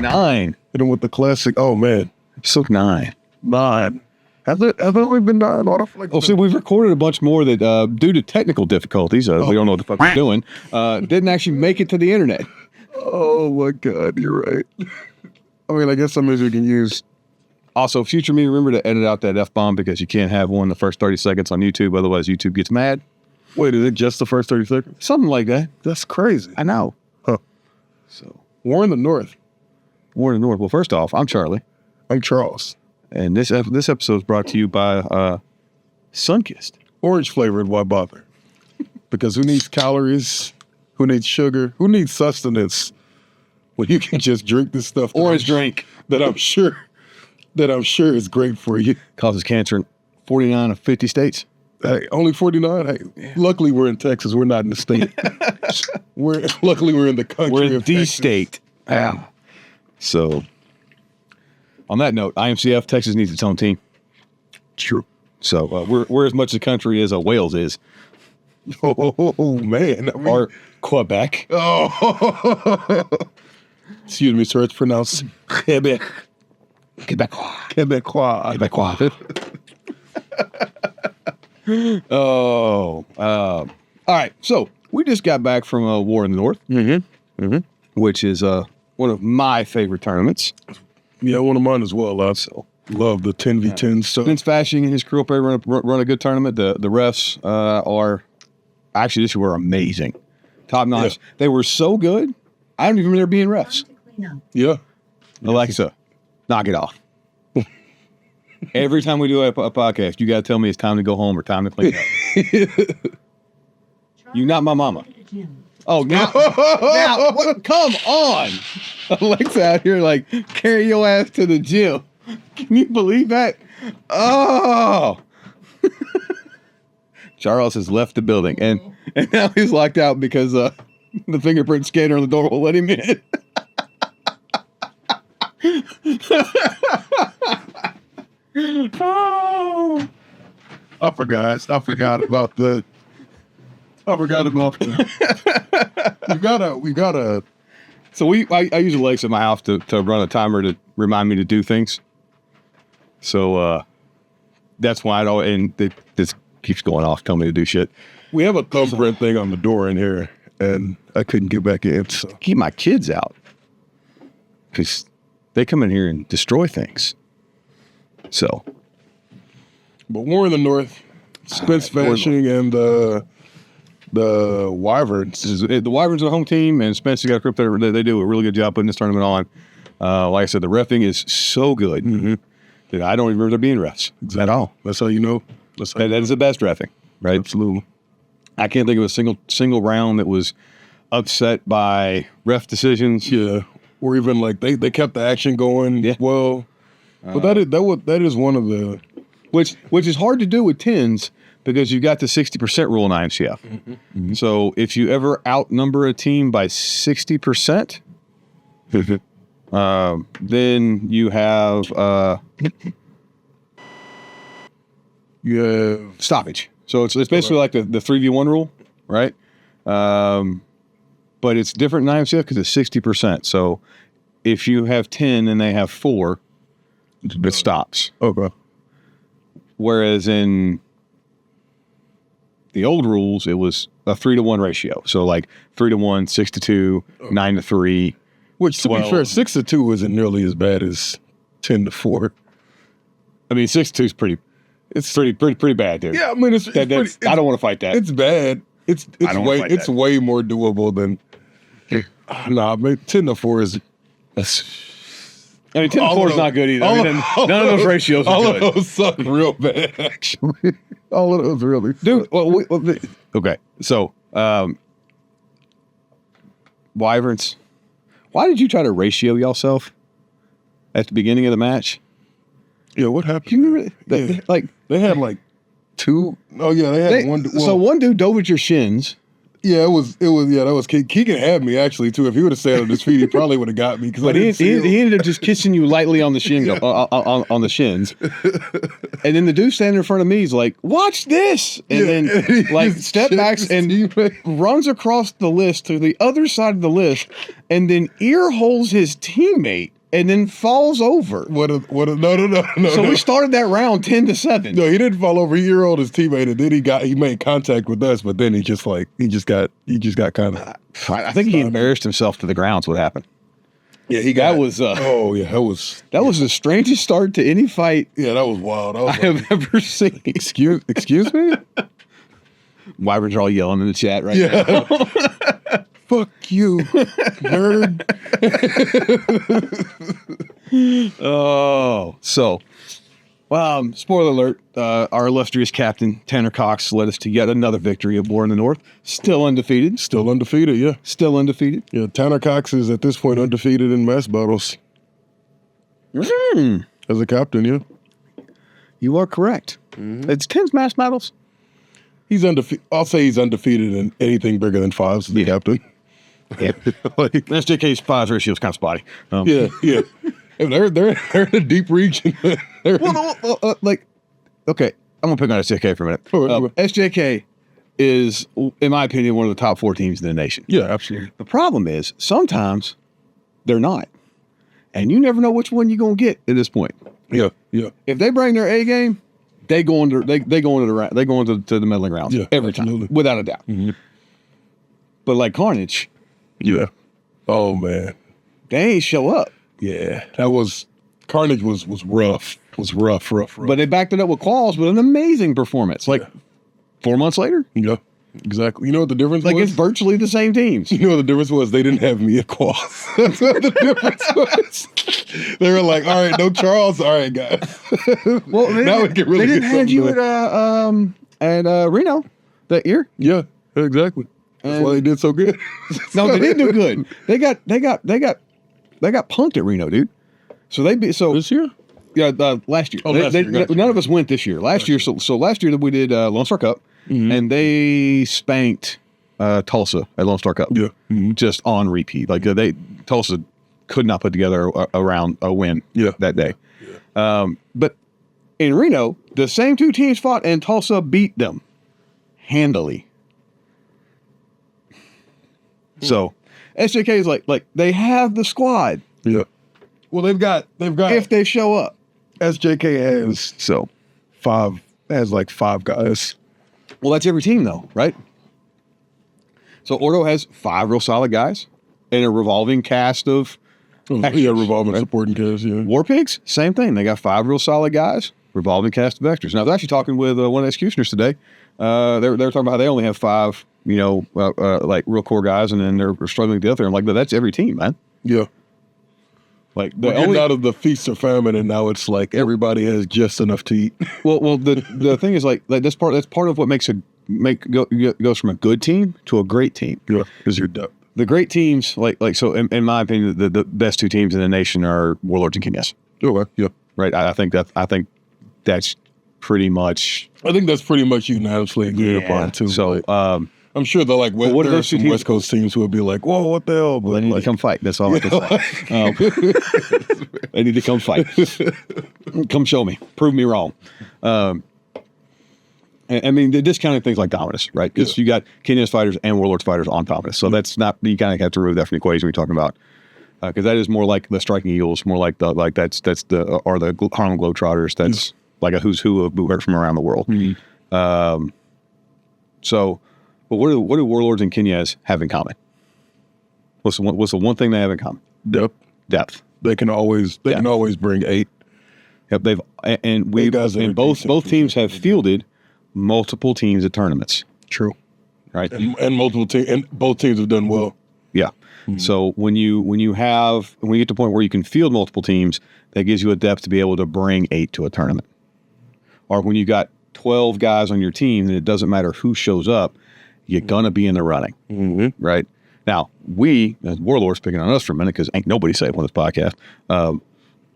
9. Hit him with the classic. Oh, man. Episode 9. 9. Has it only been 9? See, we've recorded a bunch more that, due to technical difficulties, we don't know what the fuck we're doing, didn't actually make it to the internet. Oh, my God. You're right. I mean, I guess some music you can use. Also, future me, remember to edit out that F-bomb because you can't have one the first 30 seconds on YouTube. Otherwise, YouTube gets mad. Wait, is it just the first 30 seconds? Something like that. That's crazy. I know. Huh. So, War in the North. War in the North. Well, first off, I'm Charlie. I'm Charles. And this episode is brought to you by Sunkist. Orange flavored, why bother? Because who needs calories? Who needs sugar? Who needs sustenance? When you can just drink this stuff. Orange drink. That I'm sure is great for you. Causes cancer in 49 of 50 states. Hey, only 49? Hey, yeah. Luckily we're in Texas. We're not in the state. Luckily we're in the country. We're in of the Texas. state. Yeah. So, on that note, IMCF, Texas needs its own team. True. So, we're as much a country as Wales is. Oh man. Or Quebec. Oh. Excuse me, sir. It's pronounced Quebec. Quebecois. All right. So we just got back from a War in the North, which is one of my favorite tournaments. Yeah, one of mine as well. I love the 10v10 stuff. Vince Fashing and his crew up there run a good tournament. The refs are actually this were amazing, top notch. Yeah. They were so good. I don't even remember there being refs. Yeah, Alexa, knock it off. Every time we do a podcast, you got to tell me it's time to go home or time to clean up. You not my mama. Oh, now what? Come on. Alexa out here like, carry your ass to the gym. Can you believe that? Oh. Charles has left the building, and now he's locked out because the fingerprint scanner on the door will let him in. Oh, I forgot about that. We gotta. So I use Alexa in my house to run a timer to remind me to do things. So that's why this keeps going off, telling me to do shit. We have a thumbprint thing on the door in here, and I couldn't get back in. So. Keep my kids out because they come in here and destroy things. So, but War in the North, Spence Fashing and the Wyverns. The Wyverns are the home team, and Spence got a group there. They do a really good job putting this tournament on. Like I said, the reffing is so good that I don't even remember there being refs at all. That's how you know. That is the best reffing, right? Absolutely. I can't think of a single round that was upset by ref decisions. Yeah, or even like they kept the action going. Yeah. Well. But that is one of the which is hard to do with 10s because you've got the 60% rule in IMCF. So if you ever outnumber a team by 60%, then you have stoppage. So it's basically like the 3v1 rule, right? But it's different in IMCF because it's 60%. So if you have 10 and they have 4, it stops. Okay. Whereas in the old rules, it was a 3-to-1 ratio. So like 3-to-1, 6-to-2, 9-to-3. Which, to 12. Be fair, 6-to-2 isn't nearly as bad as 10-to-4. I mean, 6-to-2 is pretty bad, dude. Yeah, I mean, I don't want to fight that. It's bad. It's way more doable than. Nah, I mean, 10-to-4 is. I mean, 10-to-4 is not good either. None of those ratios are good. All of those suck real bad, actually. All of those really suck. Dude, okay. So, Wyverns, why did you try to ratio yourself at the beginning of the match? Yeah, what happened? You remember they had like two. Oh, yeah, they had one. So one dude dove at your shins, Yeah, it was. Yeah, that was Keegan had me actually too. If he would have stayed on his feet, he probably would have got me. But he ended up just kissing you lightly on the shin, on the shins, and then the dude standing in front of me is like, "Watch this!" And then like step backs and runs across the list to the other side of the list, and then ear holes his teammate. And then falls over. No. So we started that round 10-7. No, he didn't fall over. He ear-rolled his teammate, and then he made contact with us. But then he just got kind of. I think he embarrassed himself to the ground. Is what happened. Yeah, that was the strangest start to any fight. Yeah, that was wild. I have ever seen. Excuse me. Wyverns are all yelling in the chat right now. Fuck you, nerd. Spoiler alert, our illustrious captain, Tanner Cox, led us to yet another victory of War in the North. Still undefeated. Still undefeated, yeah. Still undefeated. Yeah, Tanner Cox is at this point undefeated in mass battles. As a captain, yeah. You are correct. Mm-hmm. It's 10 mass battles. He's undefeated. I'll say he's undefeated in anything bigger than 5 as the captain. Yeah. SJK's 5 ratio is kind of spotty. Yeah. And they're in a deep region. Okay, I'm gonna pick on SJK for a minute. SJK is, in my opinion, one of the top 4 teams in the nation. Yeah, absolutely. The problem is sometimes they're not, and you never know which one you're gonna get at this point. Yeah. If they bring their A game, they go into the medaling rounds every time, without a doubt. Mm-hmm. But like Carnage, oh man, they ain't show up. Yeah, Carnage was rough. Was rough. But they backed it up with Qualls with an amazing performance. 4 months later. Yeah, exactly. You know what the difference was? It's virtually the same teams. You know what the difference was? They didn't have me at Qualls. That's what the difference was. They were like, all right, no Charles. All right, guys. Well, now we can really they get didn't have you at Reno that year. Yeah, exactly. That's why they did so good. No, they didn't do good. They got punked at Reno, dude. So this year? Yeah, last year. Oh, last year. None of us went this year. Last year, so last year we did Lone Star Cup, and they spanked Tulsa at Lone Star Cup. Yeah, just on repeat. Like Tulsa could not put together a win. That day. Yeah. But in Reno, the same 2 teams fought, and Tulsa beat them handily. So SJK is like they have the squad. Yeah. Well, they've got if they show up. SJK has like 5 guys. Well, that's every team though, right? So Ordo has 5 real solid guys and a revolving cast of revolving supporting cast. Yeah. War Pigs, same thing. They got 5 real solid guys, revolving cast of extras. Now I was actually talking with one of the executioners today. They were talking about how they only have 5. Like real core guys, and then they're struggling with the other. I'm like, but that's every team, man. Yeah. Like we're getting out of the feast or famine, and now it's like everybody has just enough to eat. Well, the thing is like that's part of what goes from a good team to a great team. Yeah, because you're depth. The great teams, so in my opinion, the best 2 teams in the nation are Warlords and Kenyas. Okay. Yeah. Right. I think that's pretty much. I think that's pretty much unanimously agreed upon too. So. I'm sure there are some West Coast teams who will be like, whoa, what the hell? Well, they need to come fight. That's all I can say. They need to come fight. Come show me. Prove me wrong. I mean, they're discounting things like Dominus, right? Because you got Kenyas fighters and Warlords fighters on Dominus. So that's not, you kind of have to remove that from the equation we're talking about. Because that is more like the Striking Eagles, more like the Harlem Globetrotters. That's like a who's who of bootleggers from around the world. Mm-hmm. But what do Warlords and Kenyas have in common? What's the one thing they have in common? Depth. They can always bring 8. Yep. Both teams have fielded multiple teams at tournaments. True. Right. And multiple teams, and both teams have done well. Yeah. Mm-hmm. So when you get to the point where you can field multiple teams, that gives you a depth to be able to bring 8 to a tournament. Or when you got 12 guys on your team, and it doesn't matter who shows up, you're going to be in the running, right? Now, we, as Warlords, picking on us for a minute, because ain't nobody safe on this podcast,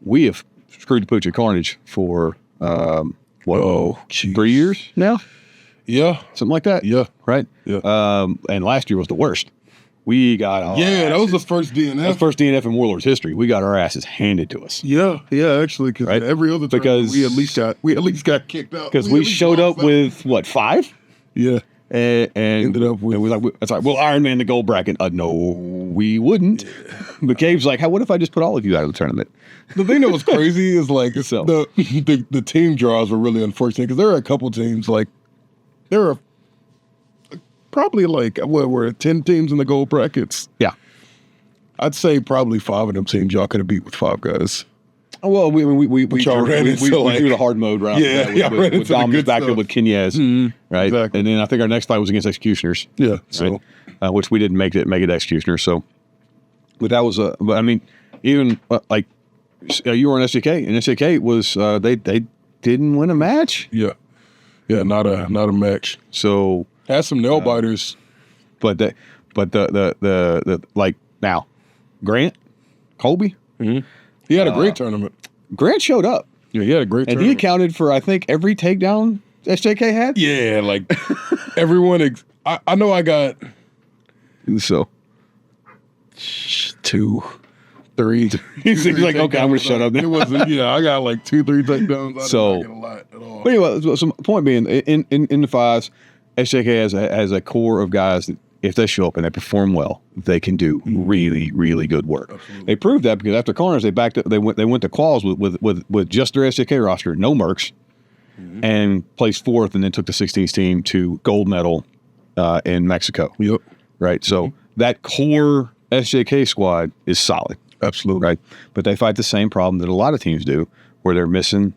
we have screwed the pooch at Carnage for, 3 years now? Yeah. something like that. Yeah. Right. Yeah. And last year was the worst. We got our That was the first that was DNF. first DNF in Warlords history. We got our asses handed to us. Yeah, actually, because Right? every other tournament, we at least got kicked out Because we showed up with what, 5? Yeah. And Ended up with it was like, it's like, we'll Iron Man the gold bracket. No, we wouldn't. But Gabe's like, what if I just put all of you out of the tournament? The thing that was crazy is like So. the team draws were really unfortunate because there were a couple teams like there were probably like what were it, 10 teams in the gold brackets. Yeah. I'd say probably 5 of them teams y'all could have beat with 5 guys. Well, we y'all ran into, like- drew the hard mode round. Yeah, with, y'all ran with into the Dom's good back stuff. with Kinyez, right? exactly. And then I think our next fight was against Executioners, Yeah, so right? Which we didn't make it Executioners. So, but that was but I mean, even like you were on SJK, and SJK was they didn't win a match. yeah, not a match. So, Had some nail biters. but the like now, Grant, Colby, He had a great tournament. Grant showed up, Yeah, he had a great and he tournament. accounted for I think every takedown SJK had. Yeah, like everyone. I know I got So 2, 3. he's like, okay, I'm gonna shut up It now. wasn't. Yeah, I got like 2, 3 takedowns. I So- did not get a lot at all. But anyway, so point being, in the fives, SJK has a core of guys that if they show up and they perform well, they can do really, really good work. Absolutely. They proved that because after corners, they backed up. They went to quals with just their SJK roster, no mercs, and placed 4th, and then took the 16th team to gold medal in Mexico. Yep, Right, so that core SJK squad is solid. absolutely. Right, but they fight the same problem that a lot of teams do, where they're missing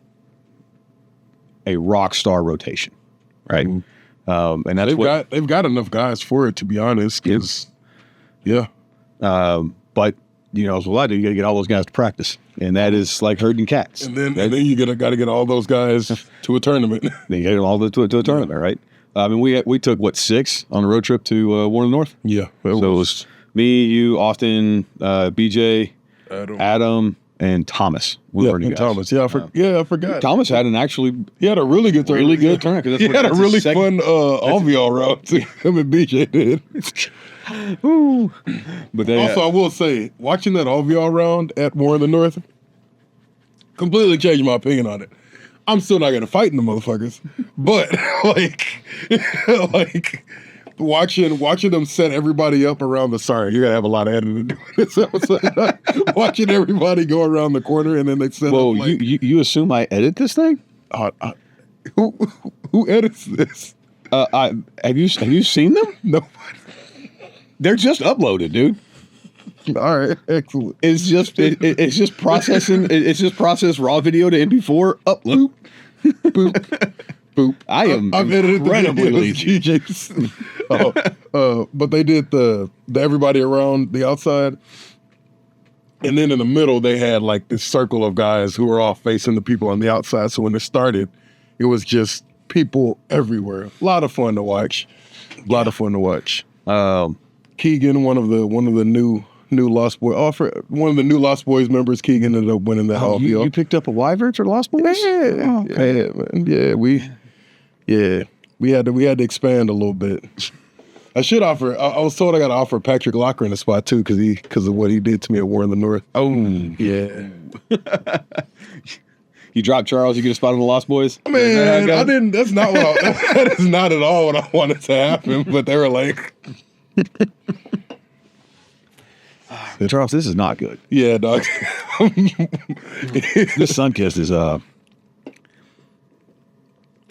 a rock star rotation. Right, and that's They've got enough guys for it, to be honest. 'Cause, yeah, but you know, as well I do, you got to get all those guys to practice, and that is like herding cats. and then you got to get all those guys to a tournament. Then you get them all to a tournament, right? I mean, we took what 6 on the road trip to War of the North. Yeah, So it was me, you, Austin, BJ, Adam, and Thomas. We were the guys. Thomas. Yeah, I forgot. Thomas had He had a really good tournament. really good tournament. 'cause that's He what- had a that's really his second- fun all round too. Him and BJ did. Ooh. But they Also, I will say, watching that all round at War of the North completely changed my opinion on it. I'm still not gonna fight in the motherfuckers, but like watching them set everybody up around the. Sorry, you're gonna have a lot of editing to do this episode. Watching everybody go around the corner and then they set whoa, up. Like, you assume I edit this thing? who edits this? Have you seen them? Nobody. They're just uploaded, dude. All right, excellent. It's just processing. It's just process raw video to MP4 upload. Boop. Boop. I am I've edited the incredibly videos, lazy. but they did the everybody around the outside, and then in the middle they had like this circle of guys who were all facing the people on the outside. So when it started, it was just people everywhere. A lot of fun to watch. Keegan, one of the new Lost Boys, one of the new Lost Boys members, Keegan ended up winning the whole You picked up a Wyverns or Lost Boys? Yeah, Okay. man. We had to expand a little bit. I should offer. I was told I got to offer Patrick Locker in the spot too because of what he did to me at War in the North. Oh, Yeah, you dropped Charles. You get a spot on the Lost Boys. man. I didn't. That's not what. That is not at all what I wanted to happen. But they were like, Charles, this is not good. "Yeah, dog." This Sunkist is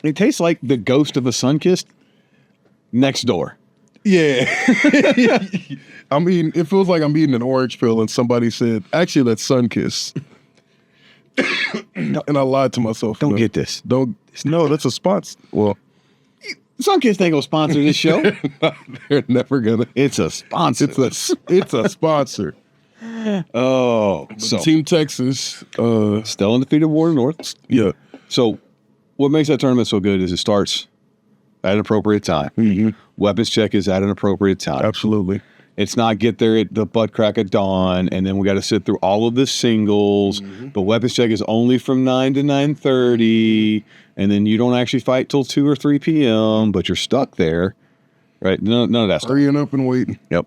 It tastes like the ghost of a Sunkist next door. Yeah. I mean, it feels like I'm eating an orange pill and somebody said, actually, that's Sunkiss. And I lied to myself. Don't get this. No, that's a sponsor. Well, Sunkist ain't gonna sponsor this show. they're never gonna. It's a sponsor. It's a sponsor. Oh, so Team Texas. still undefeated War North. Yeah. So what makes that tournament so good is it starts at an appropriate time. Mm-hmm. Weapons check is at an appropriate time. Absolutely. It's not get there at the butt crack of dawn, and then we got to sit through all of the singles. But weapons check is only from 9 to 9:30, and then you don't actually fight till 2 or 3 p.m., but you're stuck there, right? None of that stuff. Hurrying up and waiting. Yep.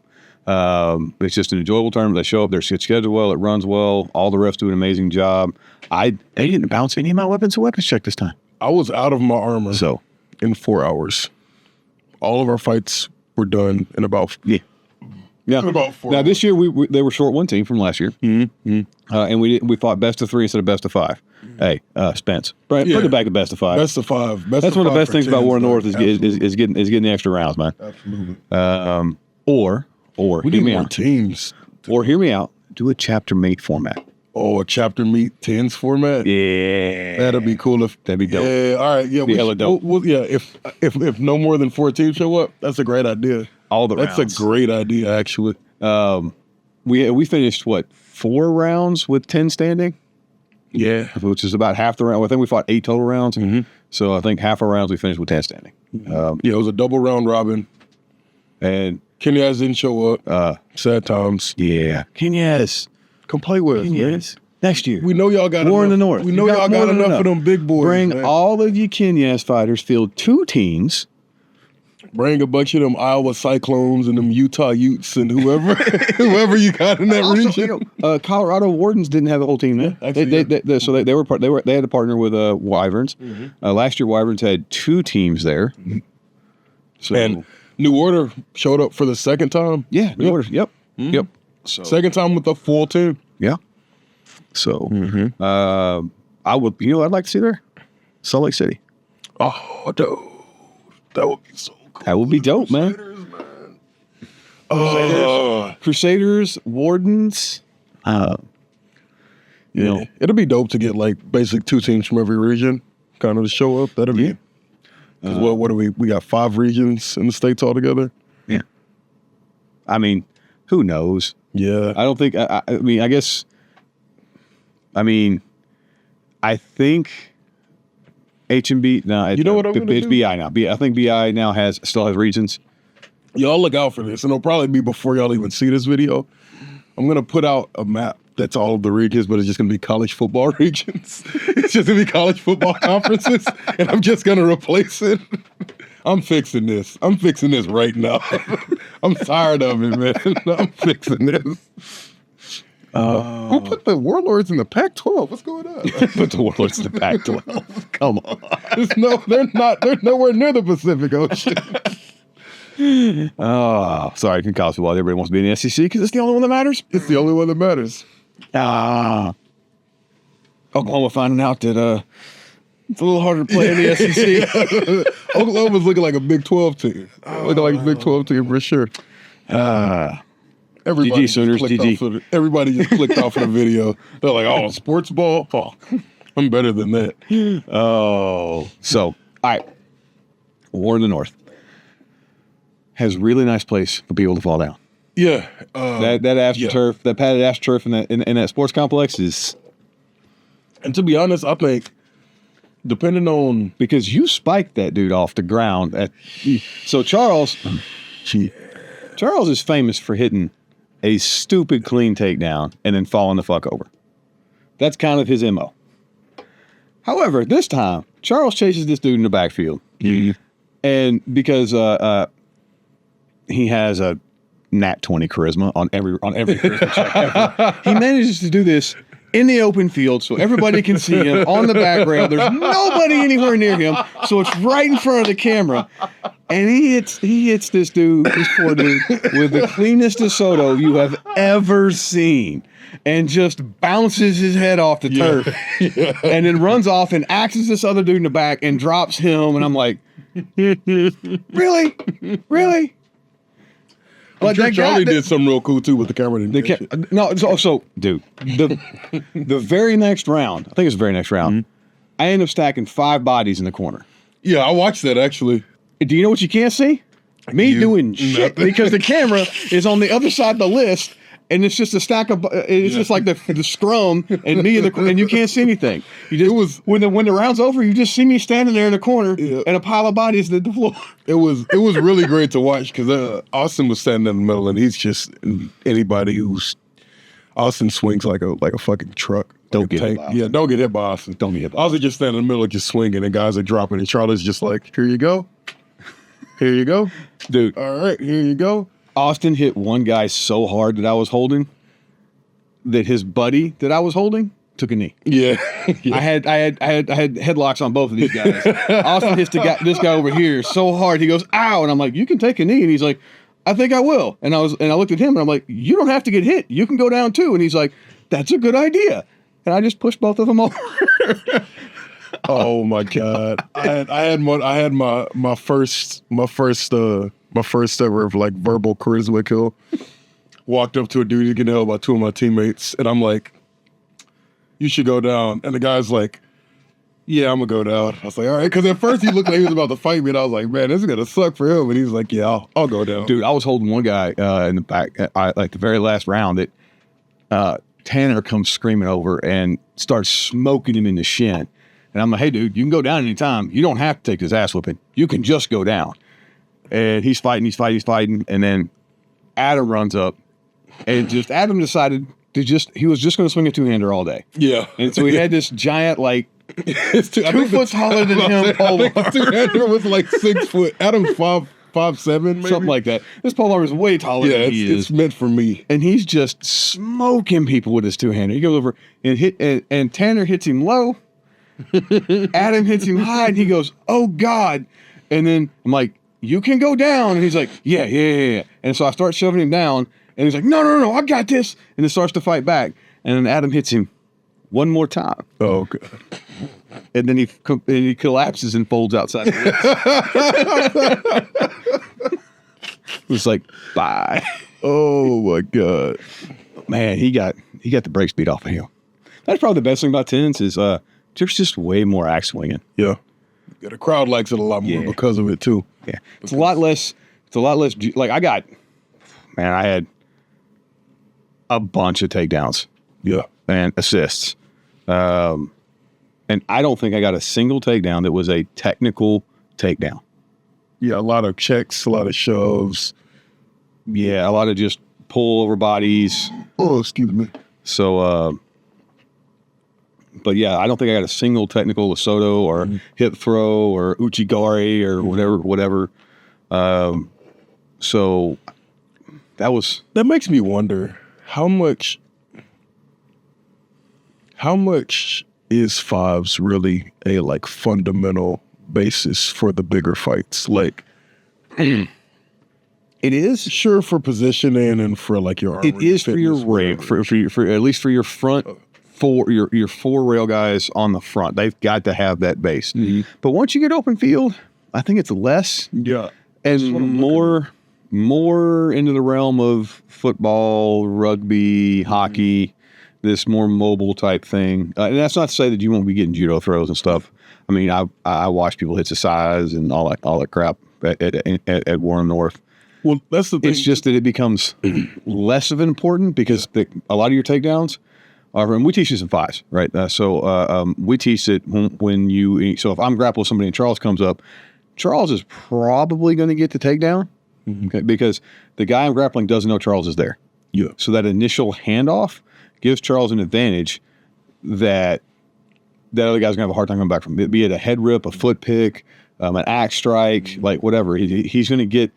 It's just an enjoyable tournament. They show up, they're scheduled well, it runs well. All the refs do an amazing job. They didn't bounce any of my weapons to weapons check this time. I was out of my armor in 4 hours. All of our fights were done in about about 4 now hours. this year they were short one team from last year, and we fought best of 3 instead of best of 5. Hey, Spence, bring it back to best of 5. Best of 5. That's one of the best things about War in the North is getting the extra rounds, man. Absolutely. Or We hear need me more out. teams. Or hear me out. Do a chapter mate format. Oh, a chapter meet 10s format. Yeah, That'd be cool if that'd be dope. Yeah, all right. Yeah, Be hella dope. If no more than 4 teams show up, that's a great idea. That's rounds. a great idea, actually. We finished 4 rounds with 10 standing. Yeah. Which is about half the round. I think we fought 8 total rounds. So I think half our rounds we finished with 10 standing. It was a double round robin. And Kenyaz didn't show up. Sad times. yeah, Kenyaz. Come play with us, man. Next year. We know y'all got War in enough. the North. We know You y'all more got than enough of them big boys. Bring man. all of you Kenyaz fighters, field 2 teams. Bring a bunch of them Iowa Cyclones and them Utah Utes and whoever you got in that region. Colorado Wardens didn't have the whole team there. actually, They had to partner with Wyverns. Last year Wyverns had 2 teams there. So And New Order showed up for the second time. yeah, New Order. Yep. Yep. So Second time with the full team. yeah. So I would I'd like to see there. Salt Lake City. Oh, dude. That would be so cool. That would be dope, man. Crusaders, Wardens. It'll be dope to get like basic 2 teams from every region kind of to show up. That'll be. 'Cause what do we got 5 regions in the states altogether? Yeah. I mean, who knows? Yeah. I don't think. I think H&B. No, You know what I'm gonna it's do? BI now. I think BI now still has regions. Y'all look out for this, and it'll probably be before y'all even see this video. I'm gonna put out a map that's all of the regions, but it's just gonna be college football regions. It's just gonna be college football conferences, and I'm just gonna replace it. I'm fixing this. I'm fixing this right now. I'm tired of it, man. I'm fixing this. Who put the Warlords in the Pac-12? What's going on? Put the Warlords in the Pac-12. Come on. They're nowhere near the Pacific Ocean. Oh, sorry. Can college football. Everybody wants to be in the SEC because it's the only one that matters. It's the only one that matters. Oklahoma finding out that it's a little harder to play in the SEC. Oklahoma's looking like a Big 12 team. Looking like a Big 12 team for sure. Everybody GG, Sooners, GG. Everybody just clicked off of the video. They're like, oh, sports ball? Oh, I'm better than that. Oh. So, all right. War in the North has a really nice place for people to fall down. Yeah. That AstroTurf, that padded AstroTurf in that sports complex is... And to be honest, I think, depending on... Because you spiked that dude off the ground. So Charles is famous for hitting a stupid clean takedown and then falling the fuck over. That's kind of his MO. However, this time, Charles chases this dude in the backfield. And because he has a nat 20 charisma on every charisma check ever, he manages to do this in the open field so everybody can see him on the back rail. There's nobody anywhere near him, so it's right in front of the camera. And he hits this poor dude, with the cleanest DeSoto you have ever seen, and just bounces his head off the turf, and then runs off and axes this other dude in the back and drops him. And I'm like, really? But sure Charlie did something real cool too with the camera. Dude, the very next round, I think it's the very next round, I end up stacking 5 bodies in the corner. Yeah, I watched that actually. Do you know what you can't see? Me doing shit nothing. because the camera is on the other side of the list, and it's just a stack of. It's just like the scrum and me and you can't see anything. You just when the round's over, you just see me standing there in the corner and a pile of bodies at the floor. It was really great to watch because Austin was standing in the middle, and he's just anybody who's Austin swings like a fucking truck. Don't get hit by Austin. Yeah, don't get hit by Austin. Don't get hit by Austin just standing in the middle, just swinging, and guys are dropping. And Charlie's just like, here you go. Here you go. Dude. All right, here you go. Austin hit one guy so hard that I was holding that his buddy that I was holding took a knee. Yeah. I had headlocks on both of these guys. Austin hits this guy over here so hard, he goes, ow. And I'm like, you can take a knee. And he's like, I think I will. And I looked at him and I'm like, you don't have to get hit. You can go down too. And he's like, that's a good idea. And I just pushed both of them over. Oh my God. I had my first ever of like verbal charisma kill. Walked up to a dude getting held by two of my teammates, and I'm like, you should go down. And the guy's like, yeah, I'm gonna go down. I was like, all right, because at first he looked like he was about to fight me, and I was like, man, this is gonna suck for him. And he's like, yeah, I'll go down. Dude, I was holding one guy in the back, like the very last round that Tanner comes screaming over and starts smoking him in the shin. And I'm like, hey, dude, you can go down anytime. You don't have to take this ass whooping. You can just go down. And he's fighting. And then Adam runs up. And just Adam decided he was just going to swing a two-hander all day. Yeah. And so he had this giant, like, 2 foot taller than him pole arm. Two-hander was like 6 foot. Adam's 5'7", maybe? Something like that. This pole arm is way taller than he is. It's meant for me. And he's just smoking people with his two-hander. He goes over and Tanner hits him low. Adam hits him high, and he goes, oh, God. And then I'm like, you can go down. And he's like, yeah. And so I start shoving him down, and he's like, no, I got this. And then starts to fight back. And then Adam hits him one more time. Oh, God. And then he collapses and folds outside the ring. It was like, bye. Oh, my God. Man, he got the brake speed off of him. That's probably the best thing about tens is there's just way more axe swinging. Yeah. The crowd likes it a lot more because of it too. Yeah. It's a lot less, like I had a bunch of takedowns. Yeah. And assists. And I don't think I got a single takedown that was a technical takedown. Yeah, a lot of checks, a lot of shoves. Yeah, a lot of just pull over bodies. Oh, excuse me. So, but yeah, I don't think I got a single technical Lesoto or hip throw or Uchigari or whatever. So that makes me wonder how much is fives really a like fundamental basis for the bigger fights? Like, it is sure for positioning and for like your arm. It is for your rail, for at least for your front. For your four rail guys on the front, they've got to have that base. Mm-hmm. But once you get open field, I think it's less. Yeah, and more into the realm of football, rugby, hockey, this more mobile type thing. And that's not to say that you won't be getting judo throws and stuff. I mean, I watch people hit the size and all that crap at Warren North. Well, that's the thing. It's just that it becomes less of an important because a lot of your takedowns. And we teach this in fives, right? So we teach it when you. So if I'm grappling with somebody and Charles comes up, Charles is probably going to get the takedown, okay? Because the guy I'm grappling doesn't know Charles is there. Yeah. So that initial handoff gives Charles an advantage that other guy's going to have a hard time coming back from. Be it a head rip, a foot pick, an axe strike, like whatever. He's going to get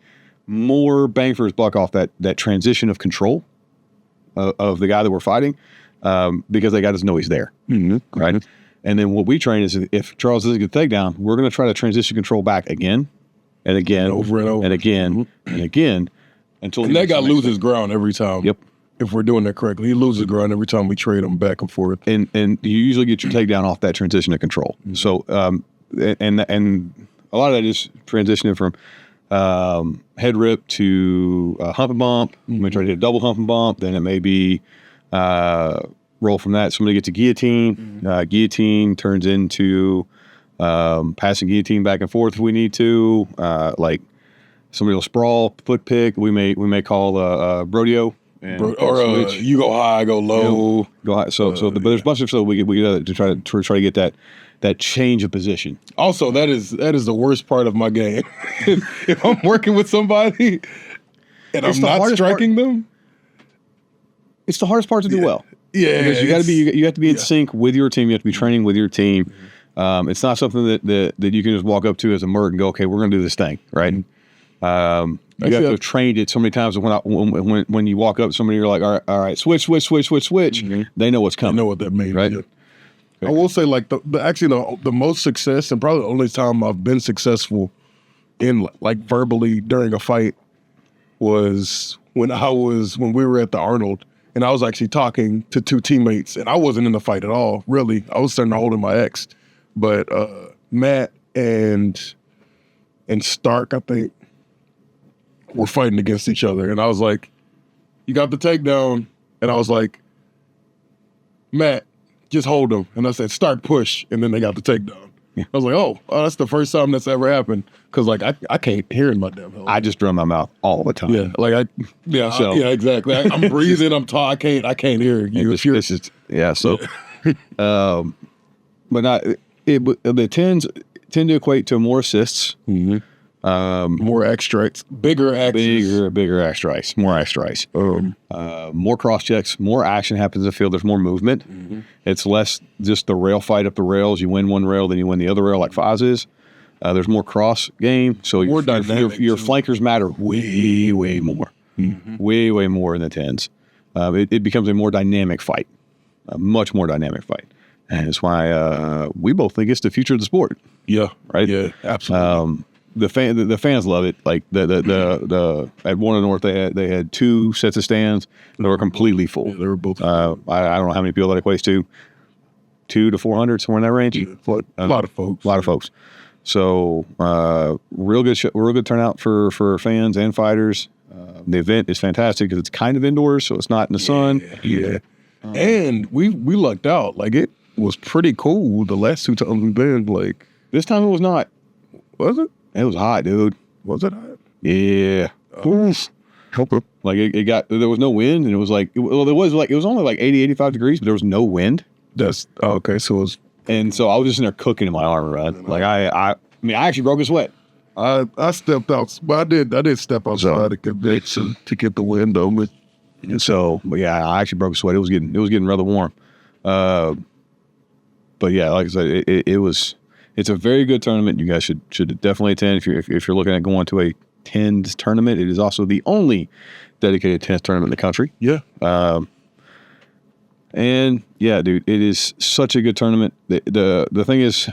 more bang for his buck off that transition of control of the guy that we're fighting. Because that guy doesn't know he's there, right? And then what we train is if Charles doesn't get the takedown, we're going to try to transition control back again and again over and over and again and again until that guy loses ground every time. Yep. If we're doing that correctly, he loses ground every time we trade him back and forth. And you usually get your takedown off that transition of control. Mm-hmm. So and a lot of that is transitioning from head rip to hump and bump. We may try to hit a double hump and bump. Then it may be roll from that. Somebody gets a guillotine. Guillotine turns into passing guillotine back and forth if we need to. Like somebody will sprawl, foot pick. We may call a rodeo and or you go high, I go low. Go high. But there's a bunch of stuff we to try to get that change of position. Also, that is the worst part of my game. If I'm working with somebody and I'm not striking them, it's the hardest part to do well. Yeah, because you have to be in sync with your team. You have to be training with your team. It's not something that you can just walk up to as a merc and go, okay, we're going to do this thing, right? You have to have trained it so many times. When you walk up to somebody, you're like, all right, switch. Mm-hmm. They know what's coming. They know what that means, right? Yeah. I will say, like the most success, and probably the only time I've been successful in like verbally during a fight was when we were at the Arnold, and I was actually talking to two teammates, and I wasn't in the fight at all. Really, I was starting to hold in my ex, but Matt and Stark, I think, were fighting against each other, and I was like, "You got the takedown," and I was like, "Matt, just hold him." And I said, "Start push," and then they got the takedown. Yeah. I was like, oh, that's the first time that's ever happened. Because like I can't hear in my damn head. I just drum my mouth all the time. Yeah, like yeah, exactly. I'm breathing. I'm talking. I can't hear you. But not the tens tend to equate to more assists. Mm-hmm. More axe strikes, bigger axe strikes, more axe strikes, more cross checks, more action happens in the field. There's more movement. Mm-hmm. It's less just the rail fight up the rails. You win one rail, then you win the other rail, like Foz is. There's more cross game, so your flankers matter way more, way more in the tens. It becomes a more dynamic fight, a much more dynamic fight, and it's why we both think it's the future of the sport. Yeah, right. Yeah, absolutely. The fans love it. Like the at Warner North they had two sets of stands that were completely full. Yeah, they were both. I don't know how many people that equates to. 200 to 400, somewhere in that range. Yeah, a lot of folks. So real good turnout for fans and fighters. The event is fantastic because it's kind of indoors, so it's not in the sun. Yeah, and we lucked out. Like it was pretty cool the last two times we've been. Like this time it was not. Was it? It was hot, dude. Was it hot? Yeah. Like it got, there was no wind, and it was like, it was only like 80, 85 degrees, but there was no wind. Okay. So it was, and so I was just in there cooking in my armor, right? Like I actually broke a sweat. I stepped out, but I did step outside to get the wind over. But yeah, I actually broke a sweat. It was getting rather warm. But yeah, like I said, it's a very good tournament. You guys should definitely attend if you're looking at going to a tens tournament. It is also the only dedicated tens tournament in the country. Yeah. And yeah, dude, it is such a good tournament. The thing is,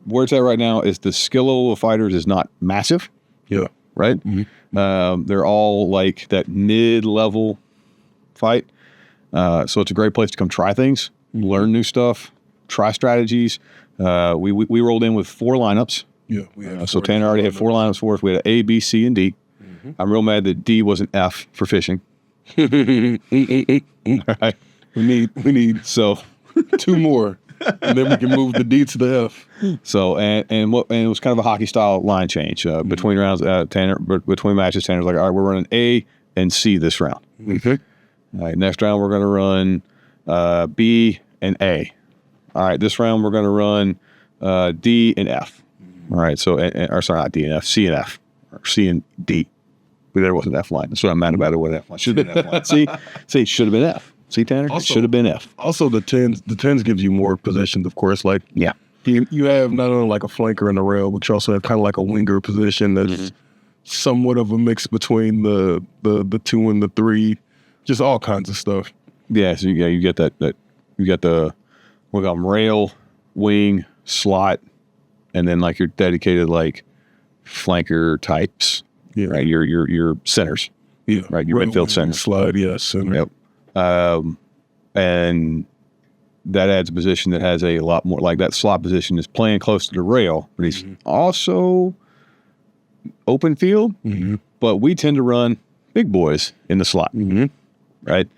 where it's at right now is the skill level of fighters is not massive. Yeah. Right. Mm-hmm. They're all like that mid-level fight. So it's a great place to come try things, learn new stuff, try strategies. We rolled in with 4 lineups. Yeah. So Tanner already had 4 lineups for us. We had A, B, C, and D. Mm-hmm. I'm real mad that D wasn't F for fishing. All right. We need so 2 more, and then we can move the D to the F. So and it was kind of a hockey style line change between rounds. Between matches, Tanner's like, all right, we're running A and C this round. Okay. All right, next round we're going to run B and A. All right, this round we're going to run D and F. All right, so sorry, not D and F, C and F, or C and D. But there wasn't F line. That's what I'm mad about. It was F line. Should have been F line. See, it should have been F. See, Tanner, it should have been F. Also, the tens gives you more possessions, of course. Like yeah, you have not only like a flanker in the rail, but you also have kind of like a winger position that's somewhat of a mix between the 2 and the 3, just all kinds of stuff. Yeah, so you get that you got the we got rail, wing, slot, and then like your dedicated like flanker types. Yeah. Right. Your centers. Yeah. Right. Your midfield centers. Slide. Yeah. Center. Yep. And that adds a position that has a lot more, like that slot position is playing close to the rail, but he's also open field. Mm-hmm. But we tend to run big boys in the slot. Mm-hmm. Right.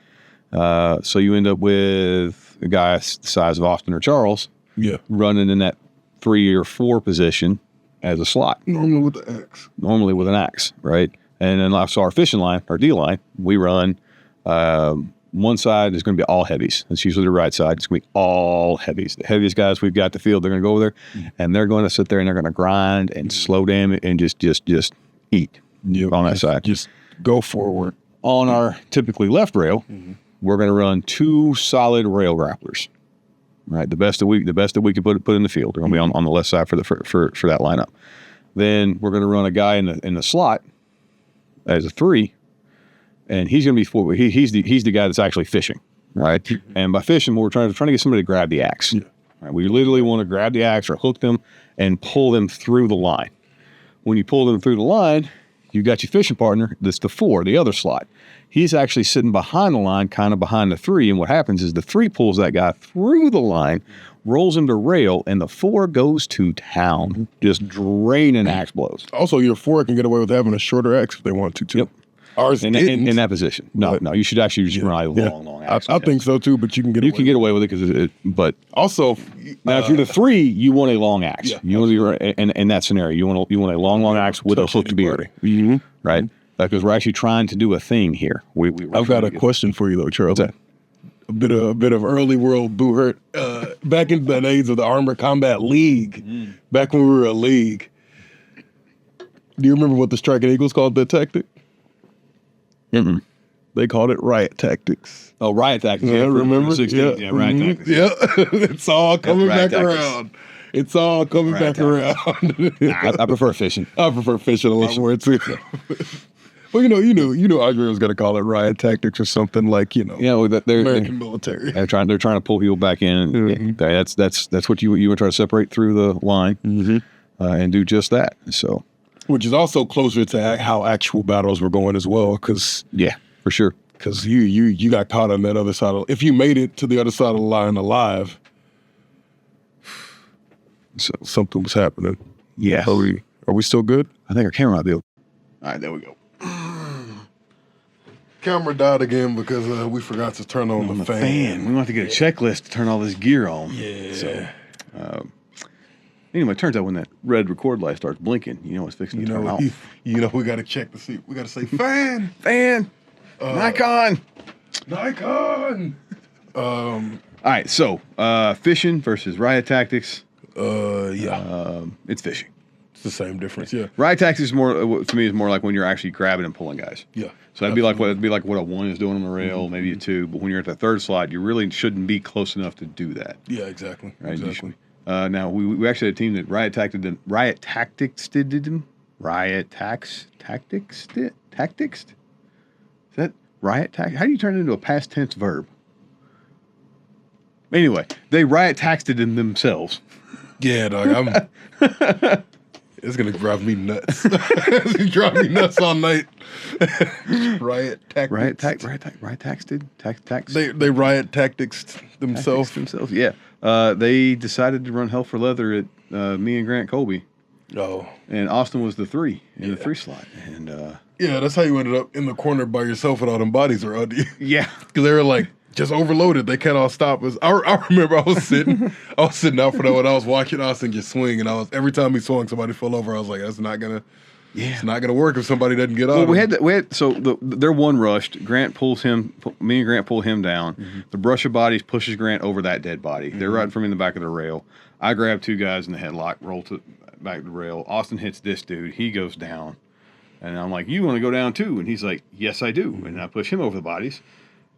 So you end up with a guy the size of Austin or Charles. Yeah. Running in that 3 or 4 position as a slot. Normally with the axe. Right? And then so our fishing line, our D line, we run One side is going to be all heavies. That's usually the right side. It's going to be all heavies. The heaviest guys we've got the field, they're going to go over there, and they're going to sit there and they're going to grind and slow damage and just eat on that side. Just go forward. On our typically left rail, we're going to run 2 solid rail grapplers. Right, the best that we can put in the field. They're going to be on the left side for that lineup. Then we're going to run a guy in the slot as a 3. And he's going to be forward. He's the guy that's actually fishing, right? And by fishing, we're trying to get somebody to grab the axe. Yeah. Right? We literally want to grab the axe or hook them and pull them through the line. When you pull them through the line, you got your fishing partner. That's the 4, the other slot. He's actually sitting behind the line, kind of behind the 3. And what happens is the 3 pulls that guy through the line, rolls him to rail, and the 4 goes to town, just draining axe blows. Also, your 4 can get away with having a shorter axe if they want to, too. Yep. Ours in that position. No, you should actually just run a long axe. I think so too, but you can get away with it because but also now if you're the 3, you want a long axe. Yeah, you want in that scenario, you want a long axe with a hooked beard, right? Because we're actually trying to do a thing here. I've got a question for you though, Charles. A bit of early world boo hurt. Back in the days of the Armored Combat League, back when we were a league. Do you remember what the Striking Eagles called that tactic? They called it riot tactics. Oh, riot tactics. Yeah, remember? 16, yeah, riot tactics. Yeah, it's all coming back around. It's all coming back around. I prefer fishing. I prefer fishing a lot more too. Well, you know, Andre was going to call it riot tactics or something like, they're American military. They're trying to pull people back in. That's what you would try to separate through the line and do just that. So. Which is also closer to how actual battles were going as well, because for sure. Because you got caught on that other side. If you made it to the other side of the line alive, so something was happening. Yeah. Are we still good? I think our camera might be. All right, there we go. Camera died again because we forgot to turn on the fan. We want to get a checklist to turn all this gear on. Yeah. So. Anyway, it turns out when that red record light starts blinking, it's fixing to turn off. We got to check to see. We got to say fan. Nikon. All right, so fishing versus riot tactics. It's fishing. It's the same difference. Yeah. Riot tactics is more to me is more like when you're actually grabbing and pulling guys. Yeah. So that'd be like what a 1 is doing on the rail, maybe a 2. But when you're at the 3rd slot, you really shouldn't be close enough to do that. Yeah, exactly. Right. Exactly. Now we actually had a team that riot tactics. Is that riot tactics? How do you turn it into a past tense verb? Anyway, they riot tacted themselves. Yeah, dog. It's gonna drive me nuts. It's drive me nuts all night. Riot tactics. Riot tacted. They riot tactics themselves. Yeah. They decided to run hell for leather at me and Grant Colby. Oh. And Austin was the 3 in the 3 slot. And that's how you ended up in the corner by yourself with all them bodies around you. Yeah. Because they were like just overloaded. They can't all stop us. I remember I was sitting out for that when I was watching Austin just swing, and every time he swung, somebody fell over. I was like, that's not gonna. Yeah. It's not going to work if somebody doesn't get on. Well, their 1 rushed. Grant pulls him. Me and Grant pull him down. Mm-hmm. The brush of bodies pushes Grant over that dead body. Mm-hmm. They're right from in the back of the rail. I grab 2 guys in the headlock, roll to back of the rail. Austin hits this dude. He goes down, and I'm like, "You want to go down too?" And he's like, "Yes, I do." And I push him over the bodies,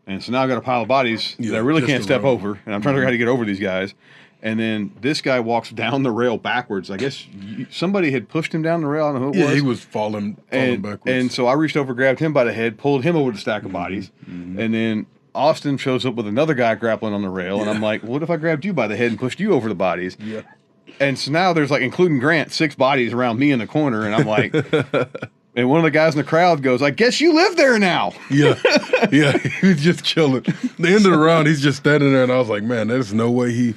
and so now I got a pile of bodies that I really can't step over, and I'm trying to figure out how to get over these guys. And then this guy walks down the rail backwards. I guess somebody had pushed him down the rail. I don't know who it was. Yeah, he was falling backwards. And so I reached over, grabbed him by the head, pulled him over the stack of bodies. Mm-hmm. And then Austin shows up with another guy grappling on the rail. And I'm like, what if I grabbed you by the head and pushed you over the bodies? Yeah. And so now there's including Grant, 6 bodies around me in the corner. And I'm like, and one of the guys in the crowd goes, I guess you live there now. Yeah. Yeah. He was just chilling. The end of the round, he's just standing there. And I was like, man, there's no way he.